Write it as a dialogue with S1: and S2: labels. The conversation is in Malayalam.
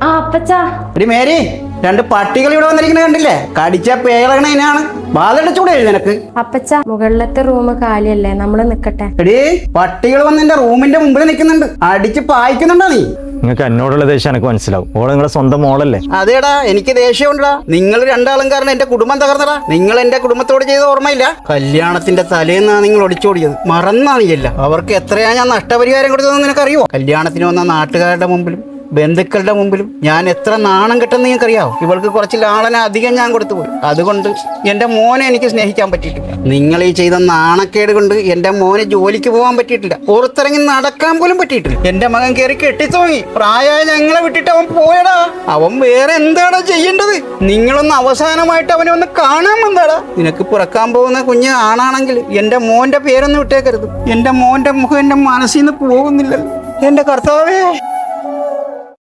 S1: ആ അപ്പച്ചാ.
S2: എടി മേരി, രണ്ട് പട്ടികൾ ഇവിടെ വന്നിരിക്കുന്നത് കണ്ടില്ലേ? കടിച്ച പേളകണേനാണ്. ബാലടച്ചൂടെ നിനക്ക്?
S1: അപ്പച്ച, മുകളിലത്തെ റൂം കാലിയല്ലേ, നമ്മള് നിക്കട്ടെ.
S2: എടീ, പട്ടികൾ വന്ന് എന്റെ റൂമിന്റെ മുമ്പിൽ നിൽക്കുന്നുണ്ട്. അടിച്ച് പായിക്കുന്നുണ്ടോ നീ?
S3: നിങ്ങൾക്ക് എന്നോടുള്ള ദേഷ്യം എനിക്ക് മനസ്സിലാവും. ഓള് നിങ്ങളെ സ്വന്തം മോളല്ലേ?
S2: അതേടാ, എനിക്ക് ദേഷ്യമുണ്ടാ. നിങ്ങൾ രണ്ടാളും കാരണം എന്റെ കുടുംബം തകർന്നടാ. നിങ്ങൾ എന്റെ കുടുംബത്തോട് ചെയ്ത ഓർമ്മയില്ല? കല്യാണത്തിന്റെ തലേന്നാ നിങ്ങൾ ഒളിച്ചോടിയത്. മറന്നാ നീയല്ല. അവർക്ക് എത്രയാ ഞാൻ നഷ്ടപരിഹാരം കൊടുത്തതെന്ന് നിനക്കറിയോ? കല്യാണത്തിന് വന്ന നാട്ടുകാരുടെ മുമ്പിലും ബന്ധുക്കളുടെ മുമ്പിലും ഞാൻ എത്ര നാണം കെട്ടെന്ന് നിങ്ങൾക്കറിയാവോ? ഇവൾക്ക് കുറച്ച് ലാളന അധികം ഞാൻ കൊടുത്തുപോയി. അതുകൊണ്ട് എന്റെ മോനെ എനിക്ക് സ്നേഹിക്കാൻ പറ്റിയിട്ടില്ല. നിങ്ങൾ ഈ ചെയ്ത നാണക്കേട് കൊണ്ട് എന്റെ മോനെ ജോലിക്ക് പോകാൻ പറ്റിയിട്ടില്ല. പുറത്തിറങ്ങി നടക്കാൻ പോലും പറ്റിയിട്ടില്ല. എന്റെ മകൻ കയറി കെട്ടിത്തുടങ്ങി. പ്രായമായ ഞങ്ങളെ വിട്ടിട്ട് അവൻ പോയടാ. അവൻ വേറെ എന്താടാ ചെയ്യേണ്ടത്? നിങ്ങളൊന്ന് അവസാനമായിട്ട് അവനെ ഒന്ന് കാണാൻ വന്നാടാ. നിനക്ക് പിറക്കാൻ പോകുന്ന കുഞ്ഞ് ആണാണെങ്കിൽ എന്റെ മോന്റെ പേരൊന്നും വിട്ടേക്കരുത്. എന്റെ മോന്റെ മുഖം എന്റെ മനസ്സിൽ നിന്ന് പോകുന്നില്ലല്ലോ. എന്റെ കർത്താവേ.